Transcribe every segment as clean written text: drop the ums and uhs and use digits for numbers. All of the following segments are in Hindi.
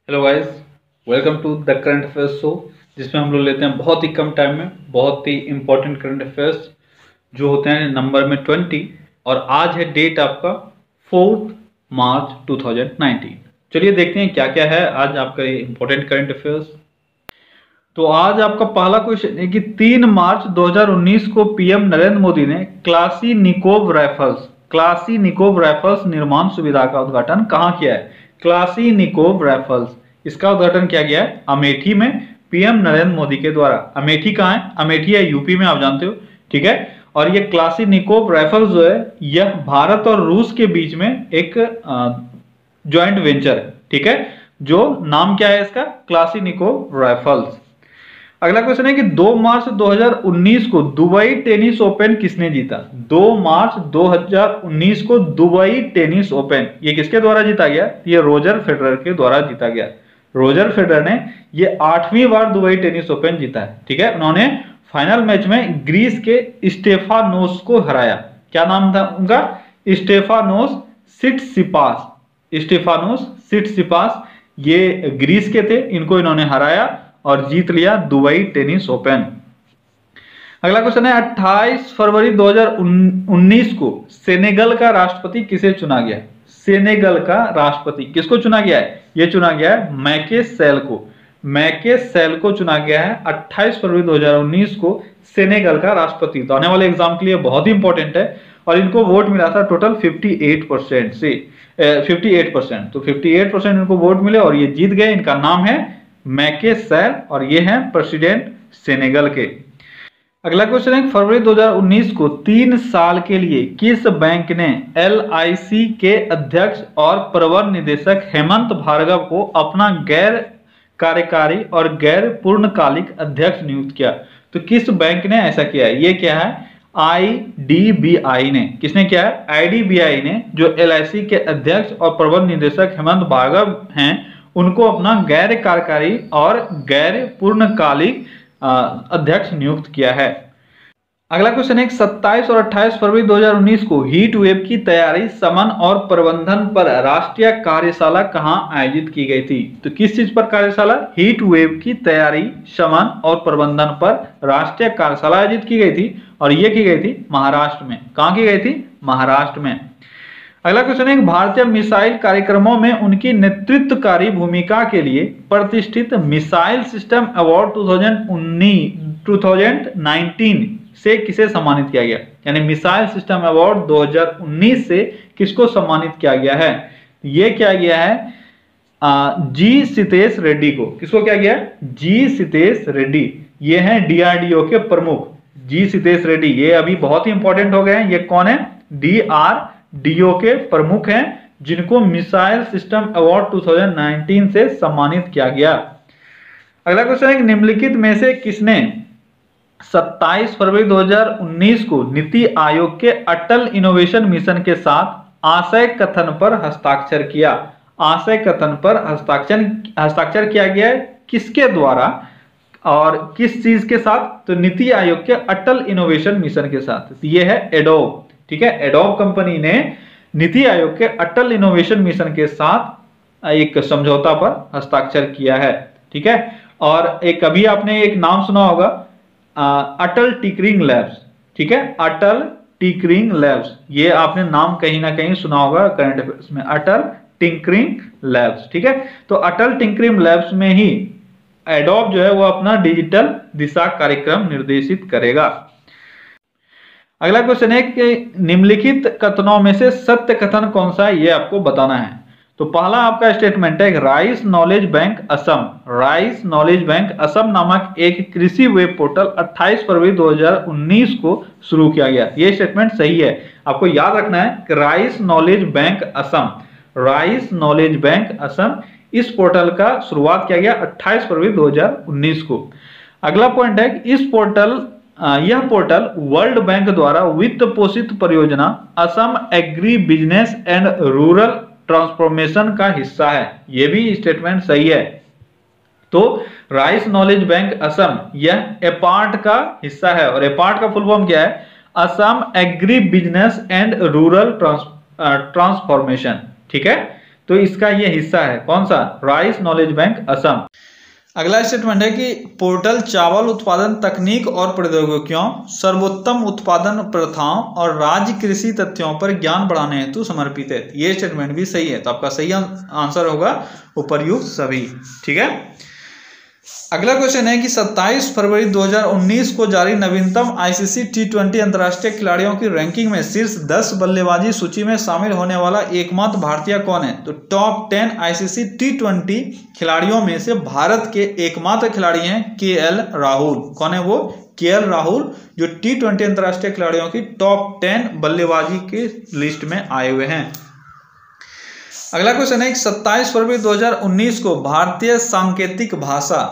Hello guys, welcome to the current affairs show, जिसमें हम लोग लेते हैं बहुत ही कम टाइम में बहुत ही इंपॉर्टेंट करंट अफेयर्स जो होते हैं नंबर में 20। और आज है डेट आपका 4 मार्च 2019। चलिए देखते हैं क्या क्या है आज आपका ये इंपॉर्टेंट करंट अफेयर्स। तो आज आपका पहला क्वेश्चन है कि 3 मार्च 2019 को पीएम नरेंद्र मोदी ने क्लासी निकोब राइफल्स निर्माण सुविधा का उद्घाटन कहाँ किया है। क्लासी निकोब राइफल्स, इसका उद्घाटन किया गया है अमेठी में पीएम नरेंद्र मोदी के द्वारा। अमेठी कहाँ है? अमेठी है यूपी में, आप जानते हो, ठीक है। और ये क्लासी निकोब राइफल्स जो है यह भारत और रूस के बीच में एक ज्वाइंट वेंचर है, ठीक है, जो नाम क्या है इसका, क्लासी निकोब राइफल्स। अगला क्वेश्चन है कि 2 मार्च 2019 को दुबई टेनिस ओपन किसने जीता। 2 मार्च 2019 को दुबई टेनिस ओपन ये किसके द्वारा जीता गया? ये रोजर फेडरर के द्वारा जीता गया। रोजर फेडरर ने ये 8वीं बार दुबई टेनिस ओपन जीता है, ठीक है। उन्होंने फाइनल मैच में ग्रीस के स्टेफानोस को हराया। क्या नाम था उनका? Stefanos Tsitsipas. ये ग्रीस के थे, इनको इन्होंने हराया और जीत लिया दुबई टेनिस ओपन। अगला क्वेश्चन है 28 फरवरी 2019 को सेनेगल का राष्ट्रपति किसे चुना गया? सेनेगल का राष्ट्रपति किसको चुना गया है? यह चुना गया है मैके सेल को चुना गया है 28 फरवरी 2019 को सेनेगल का राष्ट्रपति। तो आने वाले एग्जाम के लिए बहुत ही इंपॉर्टेंट है। और इनको वोट मिला था टोटल 58% से 58%। तो 58% इनको वोट मिले और ये जीत गए। इनका नाम है मैके सेल और ये हैं प्रेसिडेंट सेनेगल के। अगला क्वेश्चन है फरवरी 2019 को 3 साल के लिए किस बैंक ने एलआईसी के अध्यक्ष और प्रबंध निदेशक हेमंत भार्गव को अपना गैर कार्यकारी और गैर पूर्णकालिक अध्यक्ष नियुक्त किया? तो किस बैंक ने ऐसा किया है? ये क्या है? आईडीबीआई ने। किसने किया है? आईडीबीआई ने, जो एलआईसी के अध्यक्ष और प्रबंध निदेशक हेमंत भार्गव हैं उनको अपना गैर कार्यकारी और गैर पूर्णकालिक अध्यक्ष नियुक्त किया है। अगला क्वेश्चन है 27 और 28 फरवरी 2019 को हीट वेव की तैयारी, शमन और प्रबंधन पर राष्ट्रीय कार्यशाला कहां आयोजित की गई थी? तो किस चीज पर कार्यशाला? हीट वेव की तैयारी, शमन और प्रबंधन पर राष्ट्रीय कार्यशाला आयोजित की गई थी और यह की गई थी महाराष्ट्र में। कहां की गई थी? महाराष्ट्र में। अगला क्वेश्चन है भारतीय मिसाइल कार्यक्रमों में उनकी नेतृत्वकारी भूमिका के लिए प्रतिष्ठित मिसाइल सिस्टम अवार्ड 2019 से किसे सम्मानित किया गया? यानी मिसाइल सिस्टम अवार्ड 2019 से किसको सम्मानित किया गया है? ये क्या गया है? जी सितेश रेड्डी को। किसको क्या गया? जी सितेश रेड्डी। ये हैं डीआरडीओ के प्रमुख जी सितेश रेड्डी। ये अभी बहुत ही इंपॉर्टेंट हो गए हैं। ये कौन है? डीआरडीओ के प्रमुख हैं जिनको मिसाइल सिस्टम अवार्ड 2019 से सम्मानित किया गया। अगला क्वेश्चन है निम्नलिखित में से किसने 27 फरवरी 2019 को नीति आयोग के अटल इनोवेशन मिशन के साथ आशय कथन पर हस्ताक्षर किया? आशय कथन पर हस्ताक्षर किया गया है किसके द्वारा और किस चीज के साथ? तो नीति आयोग के अटल इनोवेशन मिशन के साथ। ये है एडोब, ठीक है। एडोब कंपनी ने नीति आयोग के अटल इनोवेशन मिशन के साथ एक समझौता पर हस्ताक्षर किया है, ठीक है। और एक अभी आपने एक नाम सुना होगा अटल टिंकरिंग लैब्स, ठीक है। अटल टिंकरिंग लैब्स, ये आपने नाम कहीं ना कहीं सुना होगा करंट अफेयर्स में, अटल टिंकरिंग लैब्स, ठीक है। तो अटल टिंकरिंग लैब्स में ही एडोब जो है वो अपना डिजिटल दिशा कार्यक्रम निर्देशित करेगा। अगला क्वेश्चन है कि निम्नलिखित कथनों में से सत्य कथन कौन सा है, ये आपको बताना है। तो पहला आपका स्टेटमेंट है राइस नॉलेज बैंक असम नामक एक कृषि वेब पोर्टल 28 फरवरी 2019 को शुरू किया गया। यह स्टेटमेंट सही है। आपको याद रखना है कि राइस नॉलेज बैंक असम इस पोर्टल का शुरुआत किया गया 28 फरवरी 2019 को। अगला पॉइंट है कि यह पोर्टल वर्ल्ड बैंक द्वारा वित्त पोषित परियोजना Assam agri business and rural transformation का हिस्सा है। यह भी स्टेटमेंट सही है। तो राइस नॉलेज बैंक असम यह एपार्ट का हिस्सा है और एपार्ट का फुल फॉर्म क्या है? Assam agri business and rural transformation, ठीक है। तो इसका ये हिस्सा है कौन सा, राइस नॉलेज बैंक असम। अगला स्टेटमेंट है कि पोर्टल चावल उत्पादन तकनीक और प्रौद्योगिकियों, सर्वोत्तम उत्पादन प्रथाओं और राज्य कृषि तथ्यों पर ज्ञान बढ़ाने हेतु समर्पित है। ये स्टेटमेंट भी सही है, तो आपका सही आंसर होगा उपर्युक्त सभी। ठीक है, अगला क्वेश्चन है कि 27 फरवरी 2019 को जारी नवीनतम आईसीसी T20 अंतर्राष्ट्रीय खिलाड़ियों की रैंकिंग में शीर्ष 10 बल्लेबाजी सूची में शामिल होने वाला एकमात्र भारतीय कौन है। तो टॉप 10 आईसीसी T20 खिलाड़ियों में से भारत के एकमात्र खिलाड़ी हैं KL राहुल। कौन है वो, KL राहुल, जो T20 अंतर्राष्ट्रीय खिलाड़ियों की टॉप 10 बल्लेबाजी के लिस्ट में आए हुए हैं। अगला क्वेश्चन है 27 फरवरी 2019 को भारतीय सांकेतिक भाषा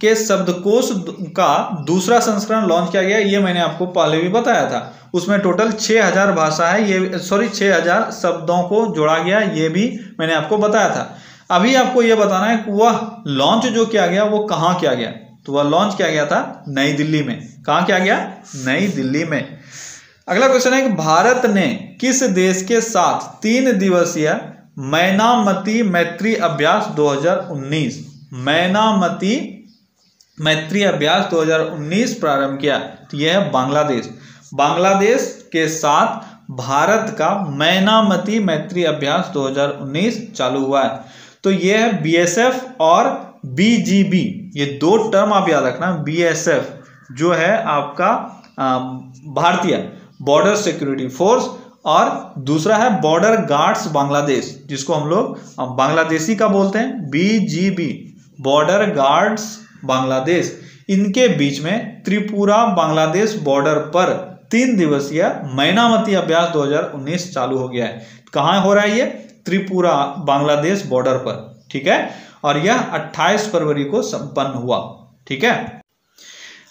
के शब्दकोश का दूसरा संस्करण लॉन्च किया गया। ये मैंने आपको पहले भी बताया था। उसमें टोटल 6000 भाषा है, ये 6000 शब्दों को जोड़ा गया, ये भी मैंने आपको बताया था। अभी आपको ये बताना है कि वह लॉन्च जो किया गया वो कहाँ किया गया। तो वह लॉन्च किया गया था नई दिल्ली में। कहाँ किया गया, नई दिल्ली में। अगला क्वेश्चन है कि भारत ने किस देश के साथ 3 दिवसीय मैनामती मैत्री अभ्यास 2019 मैनामती मैत्री अभ्यास 2019 प्रारंभ किया। तो यह है बांग्लादेश। बांग्लादेश के साथ भारत का मैनामती मैत्री अभ्यास 2019 चालू हुआ है। तो यह है BSF और BGB, ये 2 टर्म आप याद रखना। BSF जो है आपका भारतीय बॉर्डर सिक्योरिटी फोर्स, और दूसरा है बॉर्डर गार्ड्स बांग्लादेश, जिसको हम लोग बांग्लादेशी का बोलते हैं। BGB बॉर्डर गार्ड्स बांग्लादेश, इनके बीच में त्रिपुरा बांग्लादेश बॉर्डर पर 3 दिवसीय मैनामती अभ्यास 2019 चालू हो गया है। कहाँ हो रहा है ये, त्रिपुरा बांग्लादेश बॉर्डर पर। ठीक है, और यह 28 फरवरी को संपन्न हुआ। ठीक है,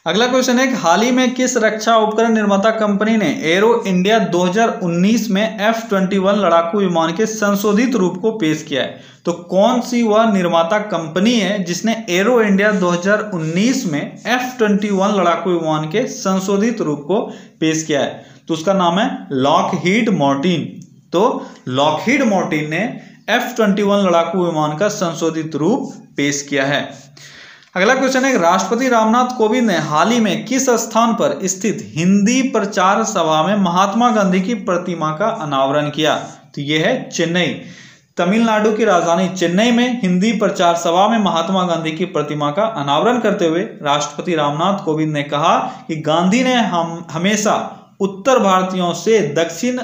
अगला क्वेश्चन है कि हाल ही में किस रक्षा उपकरण निर्माता कंपनी ने एरो इंडिया 2019 में F-21 लड़ाकू विमान के संशोधित रूप को पेश किया है। तो कौन सी वह निर्माता कंपनी है जिसने एरो इंडिया 2019 में F-21 लड़ाकू विमान के संशोधित रूप को पेश किया है। तो उसका नाम है लॉकहीड मार्टिन। तो लॉकहीड मार्टिन ने F-21 लड़ाकू विमान का संशोधित रूप पेश किया है। अगला क्वेश्चन है राष्ट्रपति रामनाथ कोविंद ने हाल ही में किस स्थान पर स्थित हिंदी प्रचार सभा में महात्मा गांधी की प्रतिमा का अनावरण किया। तो यह है चेन्नई, तमिलनाडु की राजधानी चेन्नई में हिंदी प्रचार सभा में महात्मा गांधी की प्रतिमा का अनावरण करते हुए राष्ट्रपति रामनाथ कोविंद ने कहा कि गांधी ने हमेशा उत्तर भारतीयों से दक्षिण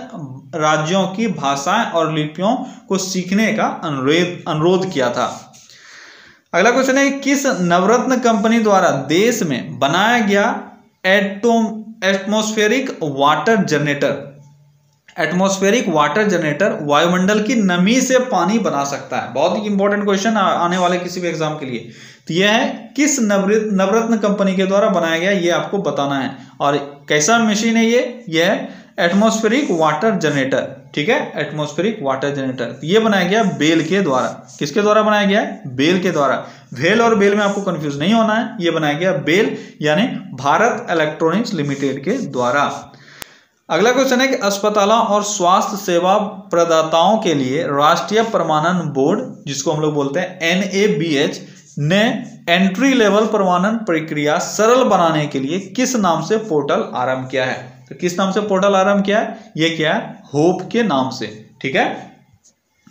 राज्यों की भाषाएं और लिपियों को सीखने का अनुरोध किया था। अगला क्वेश्चन है किस नवरत्न कंपनी द्वारा देश में बनाया गया एटमॉस्फेरिक वाटर जनरेटर वायुमंडल की नमी से पानी बना सकता है। बहुत ही इंपॉर्टेंट क्वेश्चन आने वाले किसी भी एग्जाम के लिए। तो यह है किस नवरत्न कंपनी के द्वारा बनाया गया, ये आपको बताना है। और कैसा मशीन है ये है एटमॉस्फेरिक वाटर जनरेटर। ठीक है, एटमॉस्फेरिक वाटर जनरेटर ये बनाया गया बेल के द्वारा। किसके द्वारा बनाया गया है, बेल के द्वारा। वेल और बेल में आपको कंफ्यूज नहीं होना है, ये बनाया गया बेल यानी भारत इलेक्ट्रॉनिक्स लिमिटेड के द्वारा। अगला क्वेश्चन है कि अस्पतालों और स्वास्थ्य सेवा प्रदाताओं के लिए राष्ट्रीय प्रमाणन बोर्ड, जिसको हम लोग बोलते हैं NABH, ने एंट्री लेवल प्रमाणन प्रक्रिया सरल बनाने के लिए किस नाम से पोर्टल आरंभ किया है। तो किस नाम से पोर्टल आरंभ किया है, ये क्या है, होप के नाम से। ठीक है,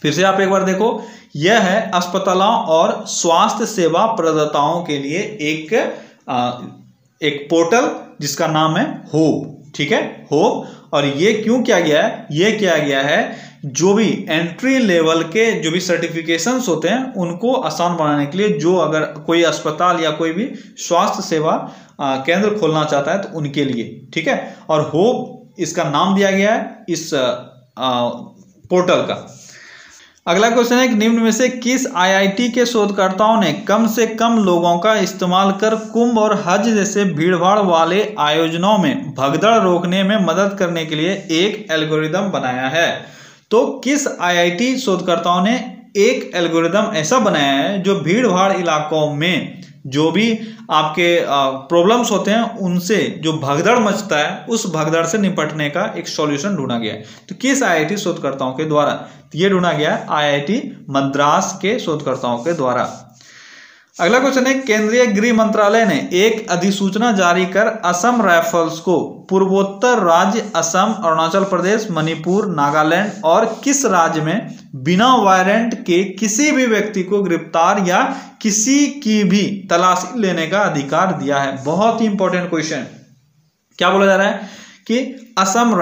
फिर से आप एक बार देखो, यह है अस्पतालों और स्वास्थ्य सेवा प्रदाताओं के लिए एक पोर्टल जिसका नाम है होप। ठीक है, होप। और ये क्यों किया गया है, ये किया गया है जो भी एंट्री लेवल के जो भी सर्टिफिकेशंस होते हैं उनको आसान बनाने के लिए, जो अगर कोई अस्पताल या कोई भी स्वास्थ्य सेवा केंद्र खोलना चाहता है तो उनके लिए। ठीक है, और होप इसका नाम दिया गया है इस पोर्टल का। अगला क्वेश्चन है कि निम्न में से किस IIT के शोधकर्ताओं ने कम से कम लोगों का इस्तेमाल कर कुंभ और हज जैसे भीड़भाड़ वाले आयोजनों में भगदड़ रोकने में मदद करने के लिए एक एल्गोरिदम बनाया है। तो किस IIT शोधकर्ताओं ने एक एल्गोरिदम ऐसा बनाया है जो भीड़भाड़ इलाकों में जो भी आपके प्रॉब्लम्स होते हैं उनसे जो भगदड़ मचता है उस भगदड़ से निपटने का एक सॉल्यूशन ढूंढा गया है। तो किस आईआईटी शोधकर्ताओं के द्वारा? तो ये ढूंढा गया है आईआईटी मद्रास के शोधकर्ताओं के द्वारा। अगला क्वेश्चन है, केंद्रीय गृह मंत्रालय ने एक अधिसूचना जारी कर असम राइफल्स को पूर्वोत्तर राज्य असम, अरुणाचल प्रदेश, मणिपुर, नागालैंड और किस राज्य में बिना वारंट के किसी भी व्यक्ति को गिरफ्तार या किसी की भी तलाशी लेने का अधिकार दिया है? बहुत ही इंपॉर्टेंट क्वेश्चन। क्या बोला जा रहा है कि असम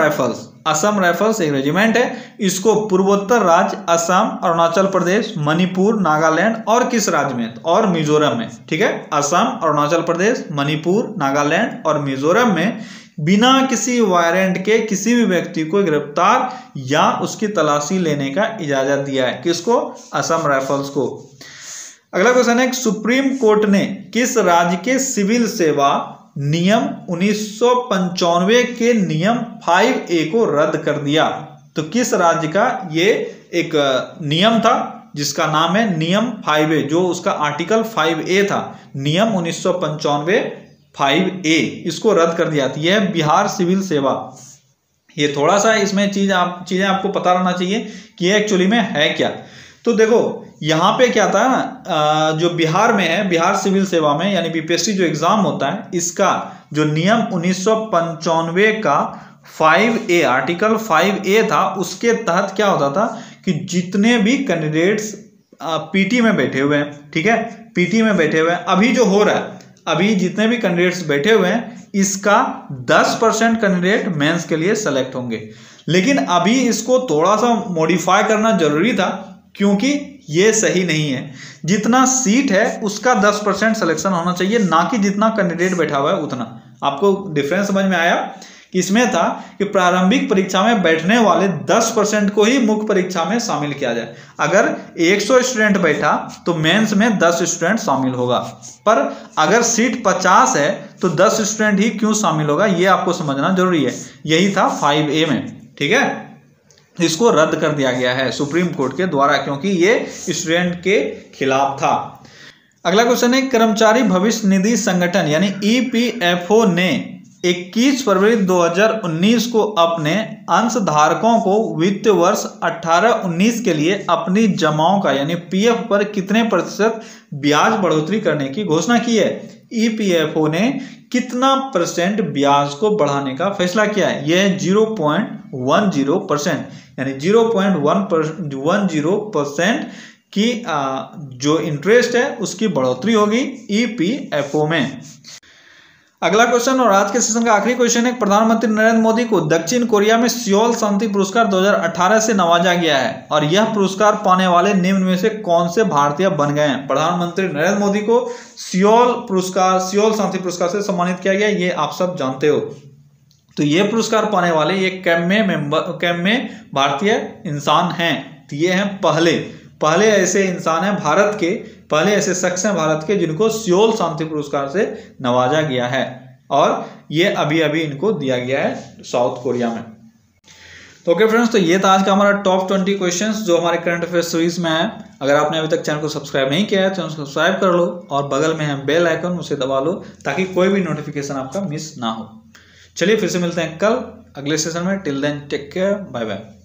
राइफल्स एक रेजिमेंट है, इसको पूर्वोत्तर राज्य असम, अरुणाचल प्रदेश, मणिपुर, नागालैंड और किस राज्य में? और मिजोरम में। ठीक है, असम, अरुणाचल प्रदेश, मणिपुर, नागालैंड और मिजोरम में बिना किसी वारंट के किसी भी व्यक्ति को गिरफ्तार या उसकी तलाशी लेने का इजाजत दिया है। किसको? असम राइफल्स को। अगला क्वेश्चन है, सुप्रीम कोर्ट ने किस राज्य के सिविल सेवा नियम 1995 के नियम 5A को रद्द कर दिया? तो किस राज्य का ये एक नियम था जिसका नाम है नियम 5A, जो उसका आर्टिकल 5A था, नियम 1995 5A, इसको रद्द कर दिया। यह है बिहार सिविल सेवा। ये थोड़ा सा इसमें चीजें आपको पता रहना चाहिए कि ये एक्चुअली में है क्या। तो देखो यहाँ पे क्या था, जो बिहार में है, बिहार सिविल सेवा में यानी बीपीएससी जो एग्जाम होता है, इसका जो नियम 1995 का 5A, आर्टिकल 5A था, उसके तहत क्या होता था कि जितने भी कैंडिडेट्स पीटी में बैठे हुए हैं, ठीक है, पीटी में बैठे हुए हैं, अभी जो हो रहा है, अभी जितने भी कैंडिडेट्स बैठे हुए हैं, इसका 10% कैंडिडेट मेंस के लिए सेलेक्ट होंगे। लेकिन अभी इसको थोड़ा सा मॉडिफाई करना जरूरी था, क्योंकि ये सही नहीं है। जितना सीट है उसका 10% सिलेक्शन होना चाहिए, ना कि जितना कैंडिडेट बैठा हुआ है उतना। आपको डिफरेंस समझ में आया? कि इसमें था कि प्रारंभिक परीक्षा में बैठने वाले 10% को ही मुख्य परीक्षा में शामिल किया जाए। अगर 100 स्टूडेंट बैठा तो मेंस में 10 स्टूडेंट शामिल होगा, पर अगर सीट 50 है तो 10 स्टूडेंट ही क्यों शामिल होगा, ये आपको समझना जरूरी है। यही था 5A में। ठीक है, इसको रद्द कर दिया गया है सुप्रीम कोर्ट के द्वारा, क्योंकि ये स्टूडेंट के खिलाफ था। अगला क्वेश्चन है, कर्मचारी भविष्य निधि संगठन यानी EPFO ने 21 फरवरी 2019 को अपने अंशधारकों को वित्त वर्ष 18-19 के लिए अपनी जमाओं का यानी PF पर कितने प्रतिशत ब्याज बढ़ोतरी करने की घोषणा की है? EPFO ने कितना % ब्याज को बढ़ाने का फैसला किया है? यह 0.10% यानी 0.10% की जो इंटरेस्ट है उसकी बढ़ोतरी होगी EPFO में। अगला क्वेश्चन और आज के सेशन का आखिरी क्वेश्चन है, प्रधानमंत्री नरेंद्र मोदी को दक्षिण कोरिया में सियोल शांति पुरस्कार 2018 से नवाजा गया है और यह पुरस्कार पाने वाले निम्न में से कौन से भारतीय बन गए हैं? प्रधानमंत्री नरेंद्र मोदी को सियोल शांति पुरस्कार से सम्मानित किया गया, ये आप सब जानते हो। तो ये पुरस्कार पाने वाले ये कैम में भारतीय इंसान हैं। तो ये हैं पहले ऐसे इंसान हैं भारत के, पहले ऐसे शख्स हैं भारत के जिनको सियोल शांति पुरस्कार से नवाजा गया है, और ये अभी इनको दिया गया है साउथ कोरिया में। तो ओके फ्रेंड्स, तो ये था आज का हमारा टॉप 20 क्वेश्चंस जो हमारे करंट अफेयर सीरीज में है। अगर आपने अभी तक चैनल को सब्सक्राइब नहीं किया है तो सब्सक्राइब कर लो और बगल में है बेल आइकन, उसे दबा लो ताकि कोई भी नोटिफिकेशन आपका मिस ना हो। चलिए फिर से मिलते हैं कल अगले सेशन में। Till then take care, bye bye.